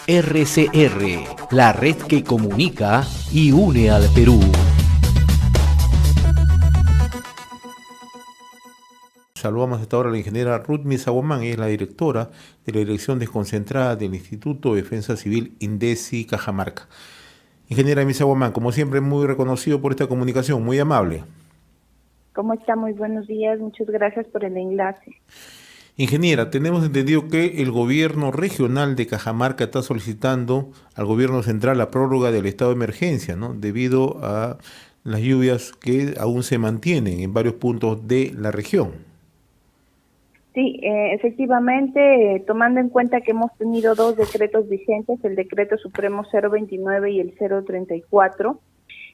RCR, la red que comunica y une al Perú. Saludamos hasta ahora a la ingeniera Ruth Misaguamán, ella es la directora de la Dirección Desconcentrada del Instituto de Defensa Civil INDECI Cajamarca. Ingeniera Misaguamán, como siempre, muy reconocido por esta comunicación, muy amable. ¿Cómo está? Muy buenos días, muchas gracias por el enlace. Ingeniera, tenemos entendido que el gobierno regional de Cajamarca está solicitando al gobierno central la prórroga del estado de emergencia, ¿no? Debido a las lluvias que aún se mantienen en varios puntos de la región. Sí, efectivamente, tomando en cuenta que hemos tenido dos decretos vigentes, el decreto supremo 029 y el 034,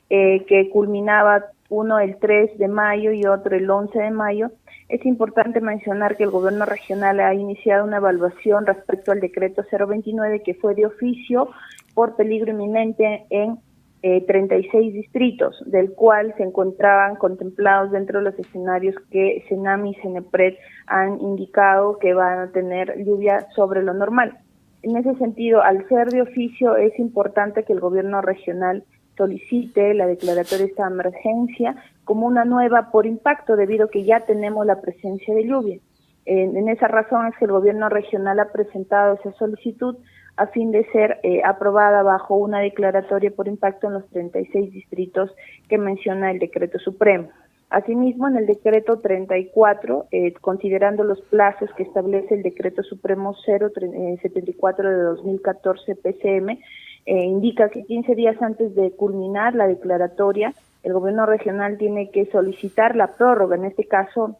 que culminaba uno el 3 de mayo y otro el 11 de mayo, es importante mencionar que el gobierno regional ha iniciado una evaluación respecto al decreto 029 que fue de oficio por peligro inminente en 36 distritos, del cual se encontraban contemplados dentro de los escenarios que Senami y Senepred han indicado que van a tener lluvia sobre lo normal. En ese sentido, al ser de oficio, es importante que el gobierno regional solicite la declaratoria de esta emergencia como una nueva por impacto, debido a que ya tenemos la presencia de lluvia. En esa razón es que el gobierno regional ha presentado esa solicitud a fin de ser aprobada bajo una declaratoria por impacto en los 36 distritos que menciona el decreto supremo. Asimismo, en el decreto 34, considerando los plazos que establece el decreto supremo 074 de 2014 PCM, indica que 15 días antes de culminar la declaratoria, el gobierno regional tiene que solicitar la prórroga, en este caso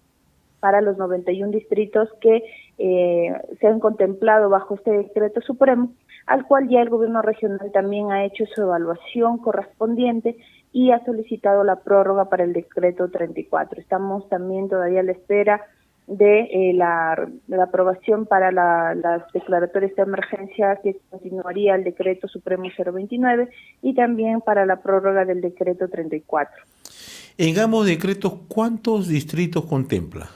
para los 91 distritos que se han contemplado bajo este decreto supremo, al cual ya el gobierno regional también ha hecho su evaluación correspondiente y ha solicitado la prórroga para el decreto 34. Estamos también todavía a la espera de la aprobación para las declaratorias de emergencia que continuaría el decreto supremo 029 y también para la prórroga del decreto 34. En ambos decretos, ¿cuántos distritos contempla?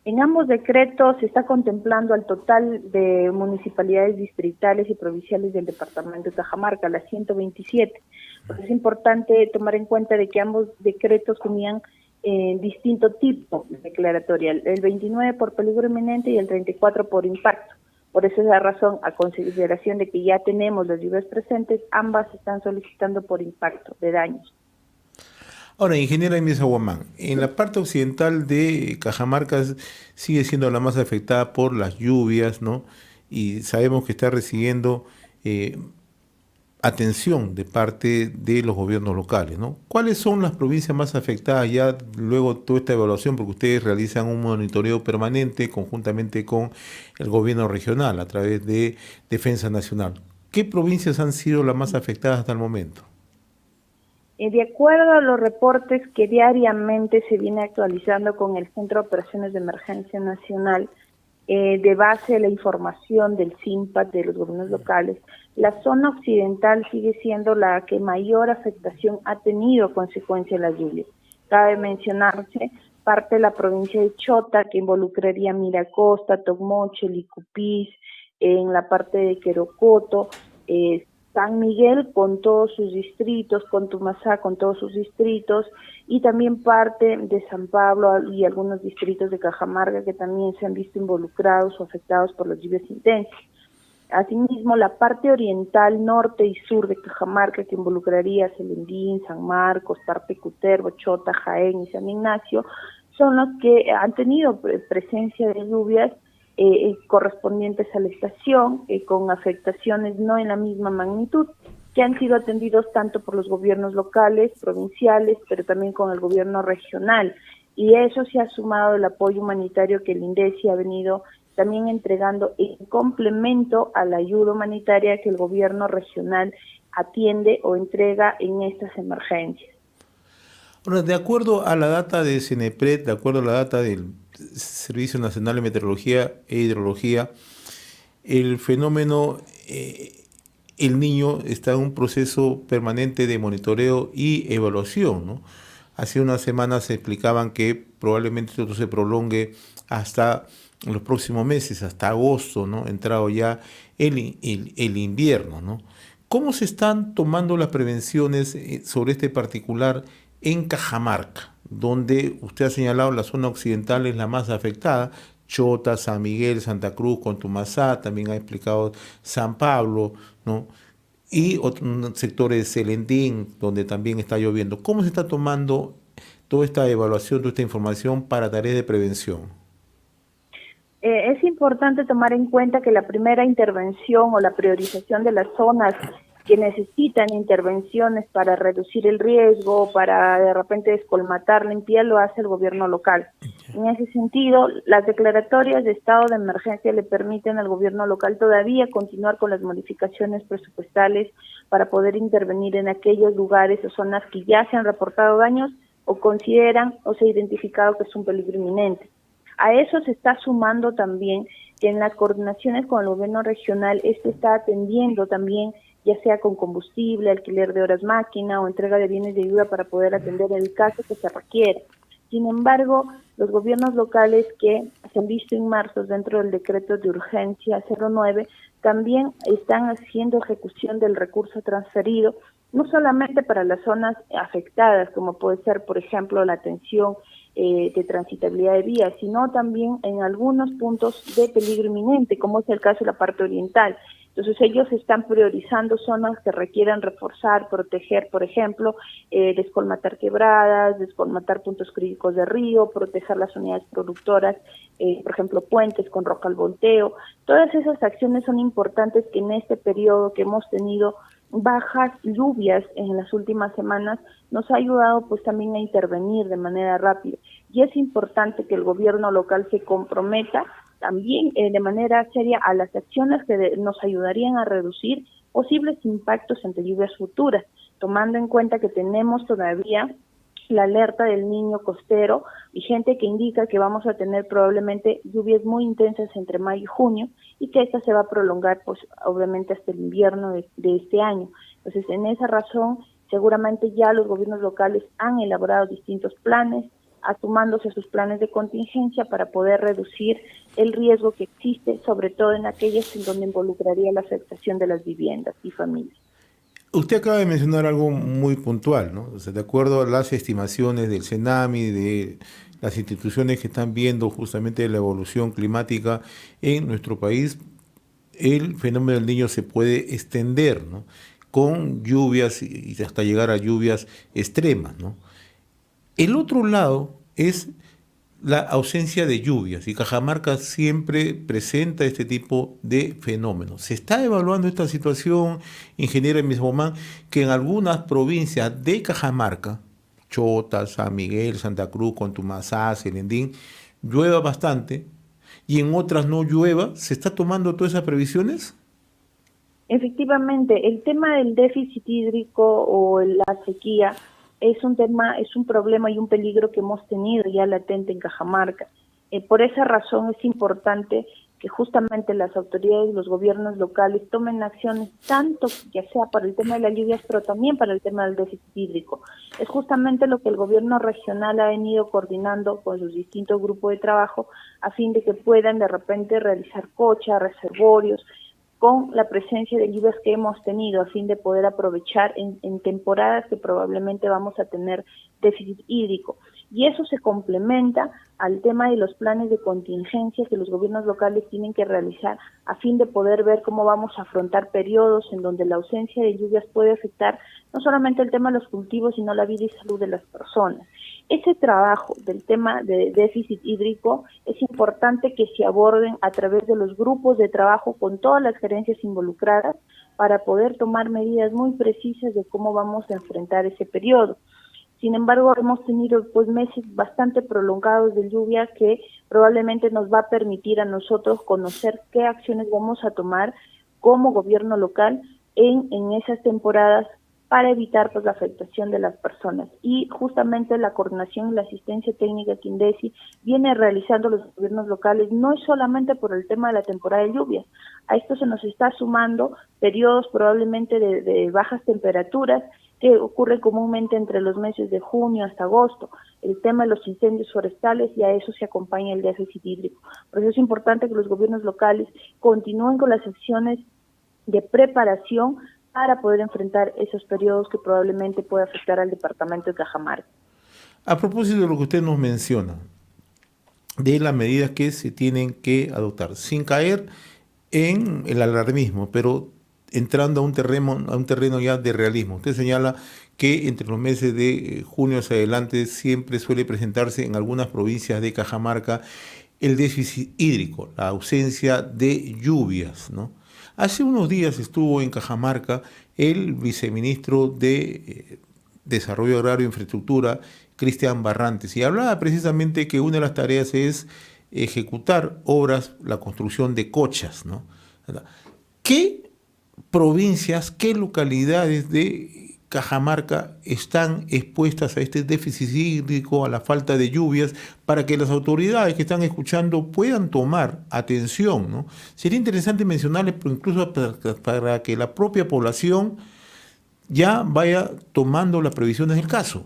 En ambos decretos se está contemplando al total de municipalidades distritales y provinciales del departamento de Cajamarca, las 127. Pues es importante tomar en cuenta de que ambos decretos tenían distinto tipo de declaratoria, el 29 por peligro inminente y el 34 por impacto. Por esa es la razón, a consideración de que ya tenemos las lluvias presentes, ambas están solicitando por impacto de daños. Ahora, ingeniera Misaguamán, en la parte occidental de Cajamarca sigue siendo la más afectada por las lluvias, ¿no? Y sabemos que está recibiendo atención de parte de los gobiernos locales, ¿no? ¿Cuáles son las provincias más afectadas ya luego de toda esta evaluación? Porque ustedes realizan un monitoreo permanente conjuntamente con el gobierno regional a través de Defensa Nacional. ¿Qué provincias han sido las más afectadas hasta el momento? De acuerdo a los reportes que diariamente se viene actualizando con el Centro de Operaciones de Emergencia Nacional, de base a la información del CIMPAT de los gobiernos locales, la zona occidental sigue siendo la que mayor afectación ha tenido a consecuencia de las lluvias. Cabe mencionarse parte de la provincia de Chota, que involucraría Miracosta, Tocmoche, Licupís, en la parte de Querocoto, San Miguel con todos sus distritos, Contumasá con todos sus distritos, y también parte de San Pablo y algunos distritos de Cajamarca que también se han visto involucrados o afectados por las lluvias intensas. Asimismo, la parte oriental, norte y sur de Cajamarca, que involucraría Celendín, San Marcos, Tarpe Cutervo, Chota, Jaén y San Ignacio, son los que han tenido presencia de lluvias correspondientes a la estación, con afectaciones no en la misma magnitud, que han sido atendidos tanto por los gobiernos locales, provinciales, pero también con el gobierno regional. Y eso se ha sumado el apoyo humanitario que el INDECI ha venido también entregando en complemento a la ayuda humanitaria que el gobierno regional atiende o entrega en estas emergencias. Bueno, de acuerdo a la data de Senepred, de acuerdo a la data del Servicio Nacional de Meteorología e Hidrología, el fenómeno El Niño está en un proceso permanente de monitoreo y evaluación, ¿no? hace unas semanas se explicaban que probablemente esto se prolongue hasta los próximos meses, hasta agosto, ¿no? Entrado ya el invierno, ¿no? ¿Cómo se están tomando las prevenciones sobre este particular en Cajamarca, donde usted ha señalado la zona occidental es la más afectada? Chota, San Miguel, Santa Cruz, Contumaxá, también ha explicado San Pablo, ¿no? Y otros sectores de Celendín, donde también está lloviendo. ¿Cómo se está tomando toda esta evaluación, toda esta información para tareas de prevención? Es importante tomar en cuenta que la primera intervención o la priorización de las zonas que necesitan intervenciones para reducir el riesgo, para de repente descolmatar, limpiar, lo hace el gobierno local. En ese sentido, las declaratorias de estado de emergencia le permiten al gobierno local todavía continuar con las modificaciones presupuestales para poder intervenir en aquellos lugares o zonas que ya se han reportado daños o consideran o se ha identificado que es un peligro inminente. A eso se está sumando también que en las coordinaciones con el gobierno regional está atendiendo también, ya sea con combustible, alquiler de horas máquina o entrega de bienes de ayuda para poder atender el caso que se requiera. Sin embargo, los gobiernos locales que se han visto inmersos dentro del decreto de urgencia 09 también están haciendo ejecución del recurso transferido, no solamente para las zonas afectadas, como puede ser, por ejemplo, la atención de transitabilidad de vías, sino también en algunos puntos de peligro inminente, como es el caso de la parte oriental. Entonces ellos están priorizando zonas que requieran reforzar, proteger, por ejemplo, descolmatar quebradas, descolmatar puntos críticos de río, proteger las unidades productoras, por ejemplo, puentes con roca al volteo. Todas esas acciones son importantes que en este periodo que hemos tenido bajas lluvias en las últimas semanas nos ha ayudado pues también a intervenir de manera rápida. Y es importante que el gobierno local se comprometa también de manera seria a las acciones que nos ayudarían a reducir posibles impactos ante lluvias futuras, tomando en cuenta que tenemos todavía la alerta del niño costero vigente que indica que vamos a tener probablemente lluvias muy intensas entre mayo y junio y que esta se va a prolongar pues obviamente hasta el invierno de este año. Entonces, en esa razón, seguramente ya los gobiernos locales han elaborado distintos planes, asumándose sus planes de contingencia para poder reducir el riesgo que existe, sobre todo en aquellas en donde involucraría la afectación de las viviendas y familias. Usted acaba de mencionar algo muy puntual, ¿no? O sea, de acuerdo a las estimaciones del CENAMI, de las instituciones que están viendo justamente la evolución climática en nuestro país, el fenómeno del Niño se puede extender, ¿no? Con lluvias y hasta llegar a lluvias extremas, ¿no? El otro lado es la ausencia de lluvias y Cajamarca siempre presenta este tipo de fenómenos. Se está evaluando esta situación, ingeniero Mismomán, que en algunas provincias de Cajamarca, Chota, San Miguel, Santa Cruz, Contumaxá, Celendín, llueva bastante y en otras no llueva. ¿Se está tomando todas esas previsiones? Efectivamente, el tema del déficit hídrico o la sequía es un tema, es un problema y un peligro que hemos tenido ya latente en Cajamarca. Por esa razón es importante que justamente las autoridades, los gobiernos locales tomen acciones tanto ya sea para el tema de las lluvias, pero también para el tema del déficit hídrico. Es justamente lo que el gobierno regional ha venido coordinando con sus distintos grupos de trabajo a fin de que puedan de repente realizar cochas, reservorios, con la presencia de lluvias que hemos tenido a fin de poder aprovechar en temporadas que probablemente vamos a tener déficit hídrico. Y eso se complementa al tema de los planes de contingencia que los gobiernos locales tienen que realizar a fin de poder ver cómo vamos a afrontar periodos en donde la ausencia de lluvias puede afectar no solamente el tema de los cultivos, sino la vida y salud de las personas. Ese trabajo del tema de déficit hídrico es importante que se aborden a través de los grupos de trabajo con todas las gerencias involucradas para poder tomar medidas muy precisas de cómo vamos a enfrentar ese periodo. Sin embargo, hemos tenido pues meses bastante prolongados de lluvia que probablemente nos va a permitir a nosotros conocer qué acciones vamos a tomar como gobierno local en esas temporadas para evitar pues la afectación de las personas. Y justamente la coordinación y la asistencia técnica que INDECI viene realizando los gobiernos locales no es solamente por el tema de la temporada de lluvias. A esto se nos está sumando periodos probablemente de bajas temperaturas, que ocurre comúnmente entre los meses de junio hasta agosto. El tema de los incendios forestales, y a eso se acompaña el déficit hídrico. Por eso es importante que los gobiernos locales continúen con las acciones de preparación para poder enfrentar esos periodos que probablemente pueda afectar al departamento de Cajamarca. A propósito de lo que usted nos menciona, de las medidas que se tienen que adoptar, sin caer en el alarmismo, pero entrando a un terreno ya de realismo. Usted señala que entre los meses de junio hacia adelante siempre suele presentarse en algunas provincias de Cajamarca el déficit hídrico, la ausencia de lluvias, ¿no? Hace unos días estuvo en Cajamarca el viceministro de Desarrollo Agrario e Infraestructura, Cristian Barrantes, y hablaba precisamente que una de las tareas es ejecutar obras, la construcción de cochas, ¿no? ¿Qué provincias, qué localidades de Cajamarca están expuestas a este déficit hídrico, a la falta de lluvias, para que las autoridades que están escuchando puedan tomar atención, ¿no? Sería interesante mencionarles, pero incluso para que la propia población ya vaya tomando las previsiones del caso.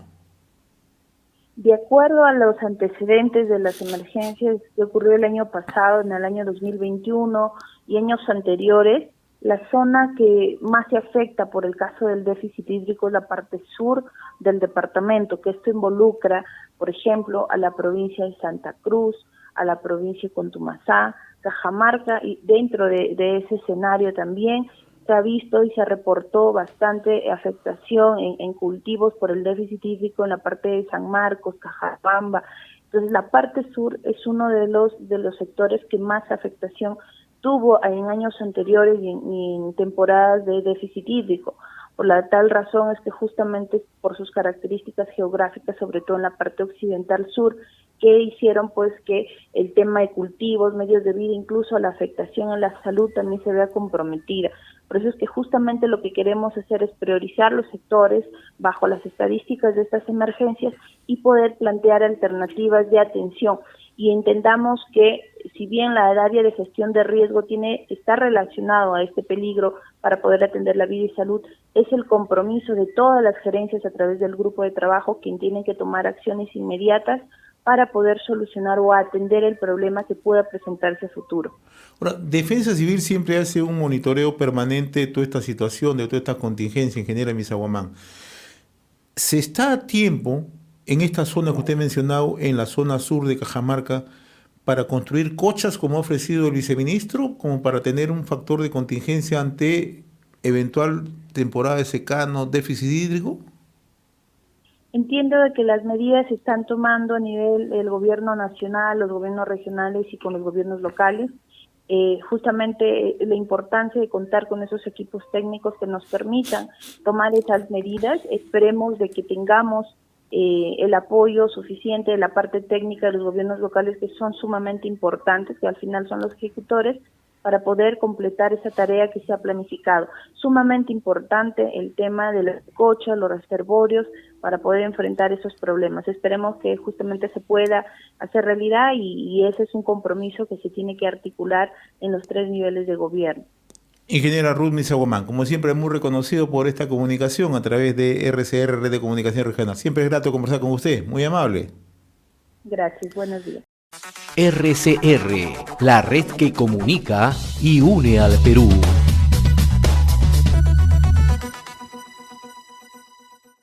De acuerdo a los antecedentes de las emergencias que ocurrió el año pasado, en el año 2021 y años anteriores, la zona que más se afecta por el caso del déficit hídrico es la parte sur del departamento, que esto involucra, por ejemplo, a la provincia de Santa Cruz, a la provincia de Contumazá, Cajamarca, y dentro de ese escenario también se ha visto y se reportó bastante afectación en cultivos por el déficit hídrico en la parte de San Marcos, Cajabamba. Entonces la parte sur es uno de los sectores que más afectación tuvo en años anteriores y en temporadas de déficit hídrico. Por la tal razón es que justamente por sus características geográficas, sobre todo en la parte occidental sur, que hicieron pues que el tema de cultivos, medios de vida, incluso la afectación en la salud también se vea comprometida. Por eso es que justamente lo que queremos hacer es priorizar los sectores bajo las estadísticas de estas emergencias y poder plantear alternativas de atención. Y entendamos que si bien la área de gestión de riesgo está relacionado a este peligro para poder atender la vida y salud, es el compromiso de todas las gerencias a través del grupo de trabajo quien tienen que tomar acciones inmediatas para poder solucionar o atender el problema que pueda presentarse a futuro. Ahora, Defensa Civil siempre hace un monitoreo permanente de toda esta situación, de toda esta contingencia, ingeniera Misaguamán. ¿Se está a tiempo en esta zona que usted ha mencionado, en la zona sur de Cajamarca, para construir cochas como ha ofrecido el viceministro, como para tener un factor de contingencia ante eventual temporada de secano, déficit hídrico? Entiendo de que las medidas se están tomando a nivel del gobierno nacional, los gobiernos regionales y con los gobiernos locales. Justamente la importancia de contar con esos equipos técnicos que nos permitan tomar esas medidas. Esperemos de que tengamos el apoyo suficiente de la parte técnica de los gobiernos locales, que son sumamente importantes, que al final son los ejecutores, para poder completar esa tarea que se ha planificado. Sumamente importante el tema de las cochas, los reservorios, para poder enfrentar esos problemas. Esperemos que justamente se pueda hacer realidad y ese es un compromiso que se tiene que articular en los 3 niveles de gobierno. Ingeniera Ruth Misaguamán, como siempre, muy reconocido por esta comunicación a través de RCR, Red de Comunicación Regional. Siempre es grato conversar con usted, muy amable. Gracias, buenos días. RCR, la red que comunica y une al Perú.